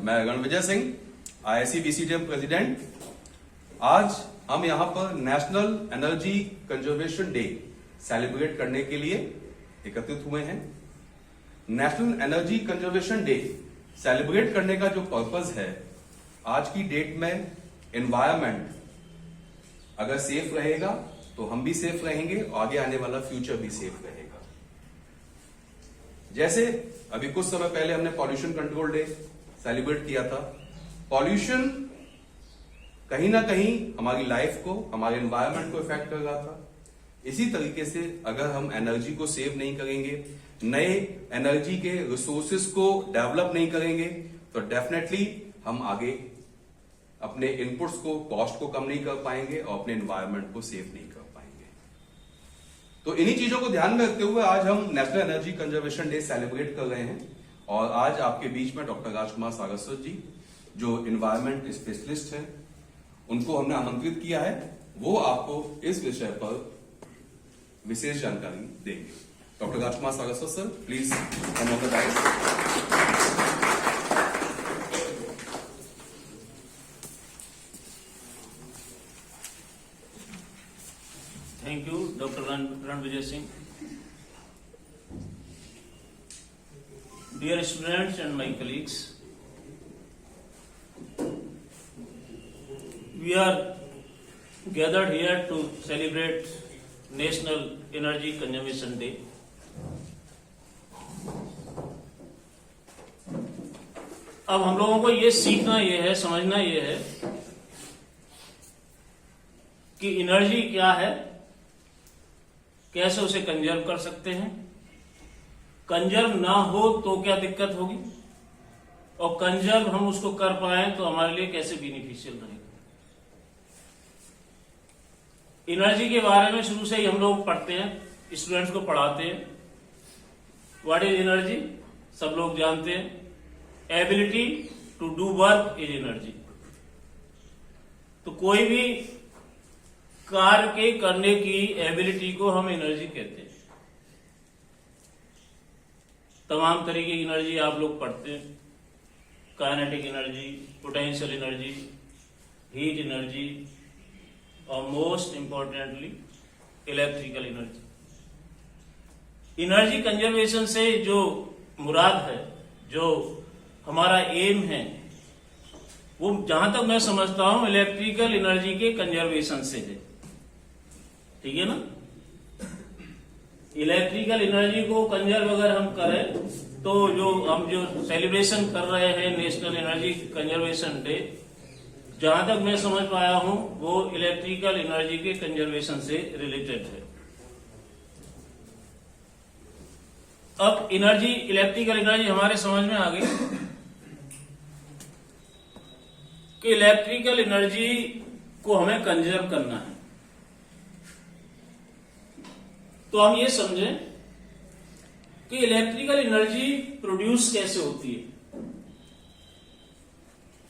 मैं Ranvijay Singh, IIC BCTM president. आज हम यहाँ पर national energy conservation day celebrate करने के लिए एकत्रित हुए हैं। National energy conservation day celebrate करने का जो पर्पस है, आज की डेट में एनवायरमेंट अगर सेफ रहेगा तो हम भी सेफ रहेंगे और आगे आने वाला फ्यूचर भी सेफ रहेगा। जैसे अभी कुछ समय पहले हमने पॉल्यूशन कंट्रोल डे सेलिब्रेट किया था। पॉल्यूशन कहीं ना कहीं हमारी लाइफ को, हमारे एनवायरनमेंट को इफेक्ट कर रहा था। इसी तरीके से अगर हम एनर्जी को सेव नहीं करेंगे, नए एनर्जी के रिसोर्सेस को डेवलप नहीं करेंगे, तो डेफिनेटली हम आगे अपने इनपुट्स को, कॉस्ट को कम नहीं कर पाएंगे और अपने एनवायरनमेंट को सेव नहीं कर पाएंगे। तो इन्हीं चीजों को ध्यान में रखते हुए आज हम national energy conservation day celebrate कर रहे हैं। और आज आपके बीच में डॉक्टर राजकुमार सारस्वत जी, जो एनवायरनमेंट स्पेशलिस्ट हैं, उनको हमने आमंत्रित किया है। वो आपको इस विषय पर विशेष जानकारी देंगे। Doctor Rajkumar Saraswat sir, please come on the dais. Thank you, Dr. Ranvijay Singh. Dear students and my colleagues, we are gathered here to celebrate National Energy Conservation Day. अब हम लोगों को ये सीखना ये है, समझना ये है कि एनर्जी क्या है, कैसे उसे कंजर्व कर सकते हैं, कंजर्व ना हो तो क्या दिक्कत होगी, और कंजर्व हम उसको कर पाए तो हमारे लिए कैसे बेनिफिशियल रहेगा। एनर्जी के बारे में शुरू से ही हम लोग पढ़ते हैं, स्टूडेंट्स को पढ़ाते हैं। What is energy? सब लोग जानते हैं। Ability to do work is energy. तो कोई भी कार्य के करने की एबिलिटी को हम एनर्जी कहते हैं। तमाम तरीके की एनर्जी आप लोग पढ़ते हैं, kinetic energy, potential energy, heat energy और most importantly electrical energy. Energy conservation से जो मुराद है, जो हमारा एम है, वो जहां तक मैं समझता हूं इलेक्ट्रिकल एनर्जी के कंजर्वेशन से है। ठीक है ना? इलेक्ट्रिकल एनर्जी को कंजर्व अगर हम करें तो हम जो सेलिब्रेशन कर रहे हैं नेशनल एनर्जी कंजर्वेशन डे, जहां तक मैं समझ पाया हूं वो इलेक्ट्रिकल एनर्जी के कंजर्वेशन से रिलेटेड है। अब एनर्जी, इलेक्ट्रिकल एनर्जी हमारे समझ में आ गई कि इलेक्ट्रिकल एनर्जी को हमें कंजर्व करना है। तो हम ये समझें कि इलेक्ट्रिकल एनर्जी प्रोड्यूस कैसे होती है।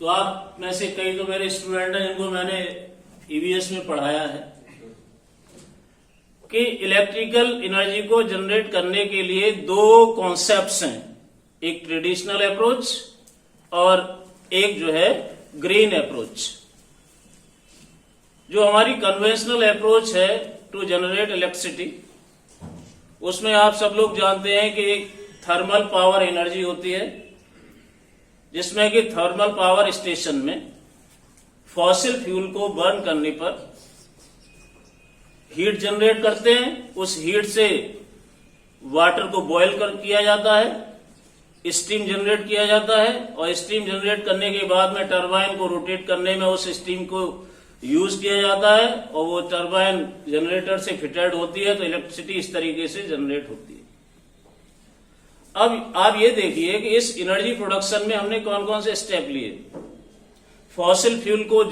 तो आप में से कई तो मेरे स्टूडेंट हैं जिनको मैंने EVS में पढ़ाया है कि इलेक्ट्रिकल एनर्जी को जनरेट करने के लिए दो कॉन्सेप्ट्स हैं, एक ट्रेडिशनल अप्रोच और एक जो है ग्रीन अप्रोच। जो हमारी कन्वेंशनल अप्रोच है टू जनरेट इलेक्ट्रिसिटी, उसमें आप सब लोग जानते हैं कि एक थर्मल पावर एनर्जी होती है, जिसमें कि थर्मल पावर स्टेशन में फॉसिल फ्यूल को बर्न करने पर हीट जनरेट करते हैं। उस हीट से वाटर को बॉयल किया जाता है, स्टीम जनरेट किया जाता है, और स्टीम जनरेट करने के बाद में टरबाइन को रोटेट करने में उस स्टीम को यूज किया जाता है, और वो टरबाइन जनरेटर से फिटेड होती है, तो इलेक्ट्रिसिटी इस तरीके से जनरेट होती है। अब आप ये देखिए कि इस एनर्जी प्रोडक्शन में हमने कौन कौन से स्टेप लिए। फॉसिल फ्यूल को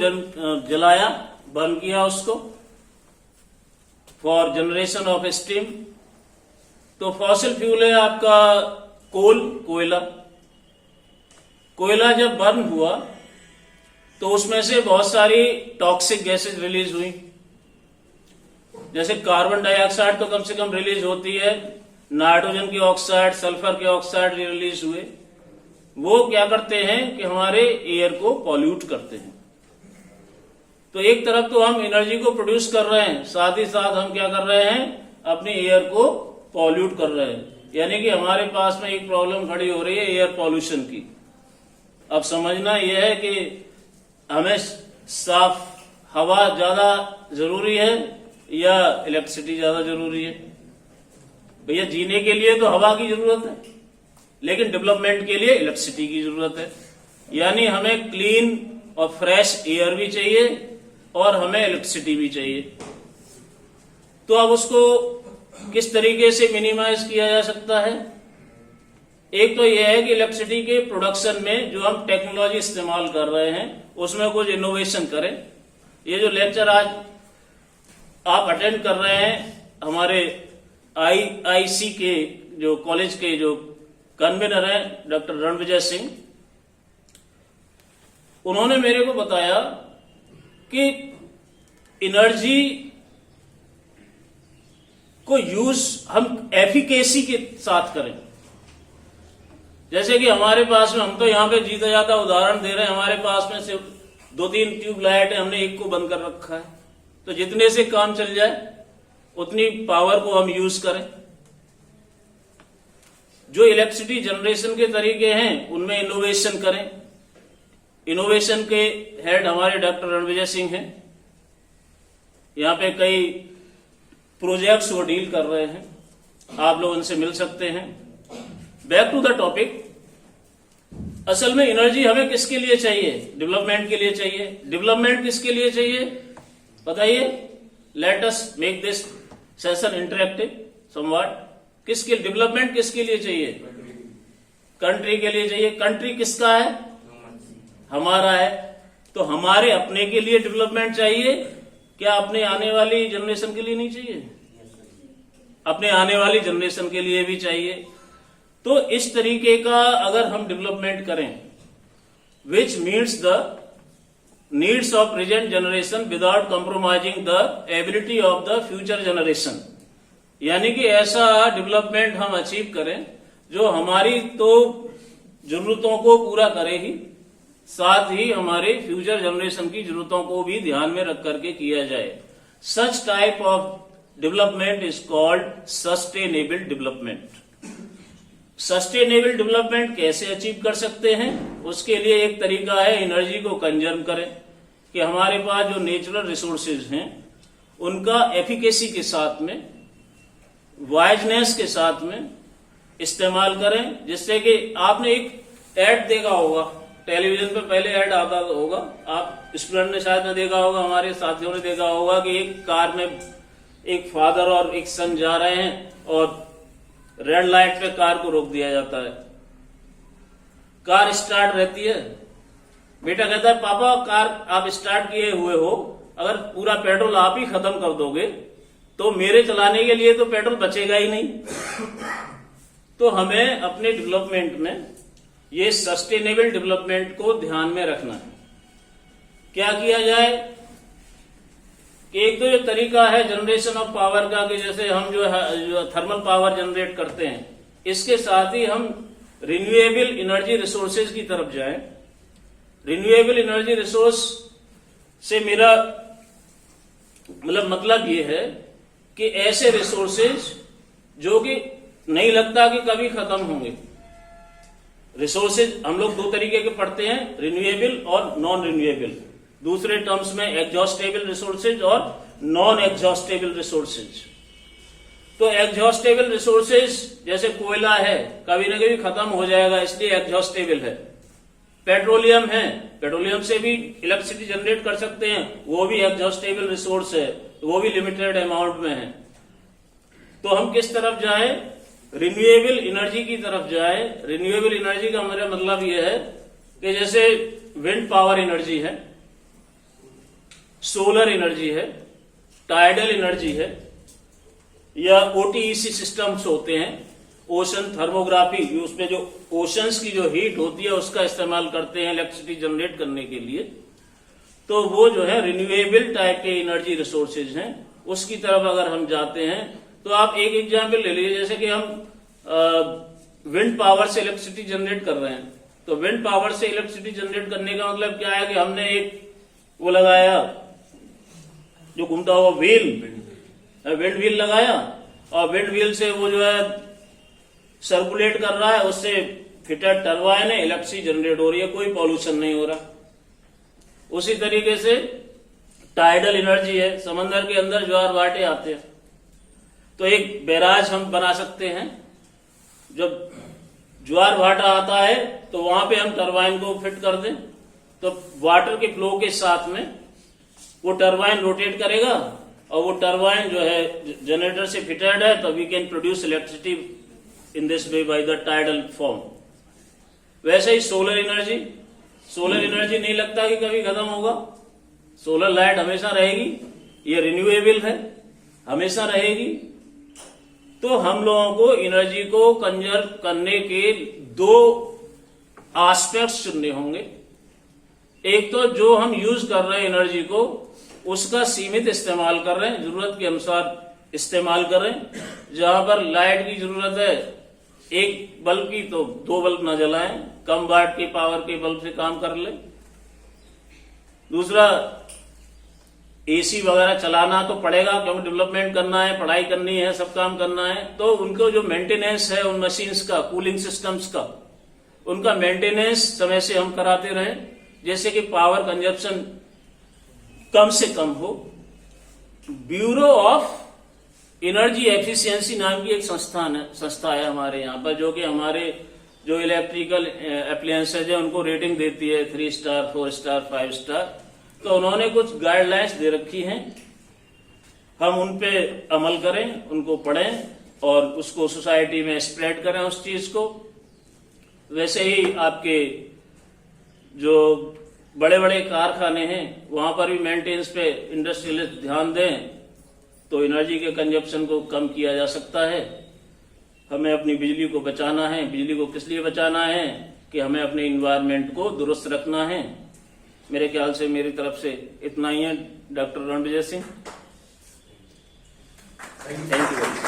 जलाया, बर्न किया उसको फॉर जनरेशन ऑफ स्टीम। तो फॉसिल फ्यूल है आपका कोयला। कोयला जब बर्न हुआ तो उसमें से बहुत सारी टॉक्सिक गैसेज रिलीज हुई, जैसे कार्बन डाइऑक्साइड तो कम से कम रिलीज होती है, नाइट्रोजन की ऑक्साइड, सल्फर के ऑक्साइड रिलीज हुए, वो क्या करते हैं कि हमारे एयर को पॉल्यूट करते हैं। तो एक तरफ तो हम एनर्जी को प्रोड्यूस कर रहे हैं, साथ ही साथ हम क्या कर रहे हैं, अपने एयर को पॉल्यूट कर रहे हैं। यानी कि हमारे पास में एक प्रॉब्लम खड़ी हो रही है एयर पॉल्यूशन की। अब समझना यह है कि हमें साफ हवा ज्यादा जरूरी है या इलेक्ट्रिसिटी ज्यादा जरूरी है? भैया जीने के लिए तो हवा की जरूरत है, लेकिन डेवलपमेंट के लिए इलेक्ट्रिसिटी की जरूरत है। यानी हमें क्लीन और फ्रेश एयर भी चाहिए और हमें इलेक्ट्रिसिटी भी चाहिए। तो अब उसको किस तरीके से मिनिमाइज किया जा सकता है? एक तो यह है कि इलेक्ट्रिसिटी के प्रोडक्शन में जो हम टेक्नोलॉजी इस्तेमाल कर रहे हैं उसमें कुछ इनोवेशन करें। ये जो लेक्चर आज आप अटेंड कर रहे हैं, हमारे आईआईसी के जो कॉलेज के जो कन्वीनर हैं डॉक्टर रणविजय सिंह, उन्होंने मेरे को बताया कि एनर्जी को यूज हम एफिकेसी के साथ करें। जैसे कि हमारे पास में, हम तो यहां पे जीता जाता उदाहरण दे रहे हैं, हमारे पास में सिर्फ 2-3 ट्यूब लाइट है, हमने एक को बंद कर रखा है, तो जितने से काम चल जाए उतनी पावर को हम यूज करें। जो इलेक्ट्रिसिटी जनरेशन के तरीके हैं उनमें इनोवेशन करें। इनोवेशन के हेड हमारे डॉक्टर रणविजय सिंह हैं। यहाँ पे कई प्रोजेक्ट्स वो डील कर रहे हैं, आप लोग उनसे मिल सकते हैं। बैक टू द टॉपिक, असल में एनर्जी हमें किसके लिए चाहिए? डेवलपमेंट के लिए चाहिए। डेवलपमेंट किसके लिए चाहिए बताइए? Let us make this session interactive somewhat. किसके डेवलपमेंट किसके लिए चाहिए? कंट्री के लिए चाहिए। कंट्री किसका है? हमारा है। तो हमारे अपने के लिए डेवलपमेंट चाहिए, क्या अपने आने वाली जनरेशन के लिए नहीं चाहिए? अपने आने वाली जनरेशन के लिए भी चाहिए। तो इस तरीके का अगर हम डेवलपमेंट करें विच meets the needs of present generation without compromising the ability of the future generation, यानी कि ऐसा डेवलपमेंट हम अचीव करें जो हमारी तो जरूरतों को पूरा करे ही, साथ ही हमारे फ्यूचर जनरेशन की जरूरतों को भी ध्यान में रख करके किया जाए। Such type of development is called sustainable development. Sustainable development कैसे अचीव कर सकते हैं? उसके लिए एक तरीका है एनर्जी को कंजर्व करें, कि हमारे पास जो नेचुरल रिसोर्सेज हैं उनका एफिकेसी के साथ में, वाइजनेस के साथ में इस्तेमाल करें। जिससे कि आपने एक एड देखा होगा टेलीविजन पे, पहले ऐड आता होगा, आप स्टूडेंट ने शायद न देखा होगा, हमारे साथियों ने देखा होगा कि एक कार में एक फादर और एक सन जा रहे हैं और रेड लाइट पे कार को रोक दिया जाता है। कार स्टार्ट रहती है, बेटा कहता है पापा कार आप स्टार्ट किए हुए हो, अगर पूरा पेट्रोल आप ही खत्म कर दोगे तो मेरे चलाने के लिए तो पेट्रोल बचेगा ही नहीं। तो हमें अपने डेवलपमेंट में ये सस्टेनेबल डेवलपमेंट को ध्यान में रखना है। क्या किया जाए कि एक तो जो तरीका है जनरेशन ऑफ पावर का, कि जैसे हम जो थर्मल पावर जनरेट करते हैं, इसके साथ ही हम रिन्यूएबल एनर्जी रिसोर्सेज की तरफ जाएं। रिन्यूएबल एनर्जी रिसोर्स से मेरा मतलब ये है कि ऐसे रिसोर्सेज जो कि नहीं लगता कि कभी खत्म होंगे। रिसोर्सेज हम लोग दो तरीके के पढ़ते हैं, रिन्यूएबल और नॉन रिन्यूएबल। दूसरे टर्म्स में एग्जॉस्टेबल रिसोर्सेज और नॉन एग्जॉस्टेबल रिसोर्सेज। तो एग्जॉस्टेबल रिसोर्सेज जैसे कोयला है, कभी न कभी खत्म हो जाएगा, इसलिए एग्जॉस्टेबल है। पेट्रोलियम है, पेट्रोलियम से भी इलेक्ट्रिसिटी जनरेट कर सकते हैं, वो भी एग्जॉस्टेबल रिसोर्स है, वो भी लिमिटेड अमाउंट में है। तो हम किस तरफ जाएं? रिन्यूएबल एनर्जी की तरफ जाएं। रिन्यूएबल एनर्जी का मेरा मतलब यह है कि जैसे विंड पावर एनर्जी है, सोलर एनर्जी है, टाइडल एनर्जी है, या ओटीईसी सिस्टम्स होते हैं, ओशन थर्मोग्राफी, उसमें जो ओशंस की जो हीट होती है उसका इस्तेमाल करते हैं इलेक्ट्रिसिटी जनरेट करने के लिए। तो वो जो है रिन्यूएबल टाइप के एनर्जी रिसोर्सेज हैं, उसकी तरफ अगर हम जाते हैं तो आप एक एग्जाम्पल ले लीजिए, जैसे कि हम विंड पावर से इलेक्ट्रिसिटी जनरेट कर रहे हैं, तो विंड पावर से इलेक्ट्रिसिटी जनरेट करने का मतलब क्या है कि हमने एक वो लगाया जो घूमता हुआ व्हील, विंड व्हील लगाया, और विंड व्हील से वो जो है सर्कुलेट कर रहा है, उससे फिटेड टरबाइन है, इलेक्ट्रिसिटी जनरेट हो रही है, कोई पॉल्यूशन नहीं हो रहा। उसी तरीके से टाइडल एनर्जी है, समंदर के अंदर ज्वार भाटे आते हैं, तो एक बैराज हम बना सकते हैं। जब ज्वार भाटा आता है तो वहां पे हम टरबाइन को फिट कर दें, तो वाटर के फ्लो के साथ में वो टरबाइन रोटेट करेगा, और वो टरबाइन जो है जनरेटर से फिटेड है, तो we can produce electricity in this way by the tidal form. वैसे ही सोलर एनर्जी, सोलर एनर्जी नहीं लगता कि कभी खत्म होगा, सोलर लाइट हमेशा रहेगी, ये रिन्यूएबल है, हमेशा रहेगी। तो हम लोगों को एनर्जी को कंजर्व करने के दो एस्पेक्ट्स चुनने होंगे। एक तो जो हम यूज कर रहे हैं एनर्जी को, उसका सीमित इस्तेमाल कर रहे हैं, जरूरत के अनुसार इस्तेमाल कर रहे हैं। जहां पर लाइट की जरूरत है एक बल्ब की, तो 2 बल्ब ना जलाएं, कम वाट के पावर के बल्ब से काम कर ले। दूसरा, एसी वगैरह चलाना तो पड़ेगा, क्योंकि डेवलपमेंट करना है, पढ़ाई करनी है, सब काम करना है, तो उनको जो मेंटेनेंस है उन मशीन्स का, कूलिंग सिस्टम्स का, उनका मेंटेनेंस समय से हम कराते रहें, जैसे कि पावर कंजप्शन कम से कम हो। ब्यूरो ऑफ एनर्जी एफिशिएंसी नाम की एक संस्था है हमारे यहाँ पर, जो कि हमारे जो इलेक्ट्रिकल एप्लायंसेज है उनको रेटिंग देती है 3 स्टार, 4 स्टार, 5 स्टार। तो उन्होंने कुछ गाइडलाइंस दे रखी हैं, हम उन पे अमल करें, उनको पढ़ें और उसको सोसाइटी में स्प्रेड करें उस चीज को। वैसे ही आपके जो बड़े बड़े कारखाने हैं वहां पर भी मेंटेनेंस पे इंडस्ट्रियलिस्ट ध्यान दें, तो एनर्जी के कंजप्शन को कम किया जा सकता है। हमें अपनी बिजली को बचाना है। बिजली को किस लिए बचाना है? कि हमें अपने इन्वायरमेंट को दुरुस्त रखना है। मेरे ख्याल से मेरी तरफ से इतना ही है। Doctor Ranvijay Singh, thank you.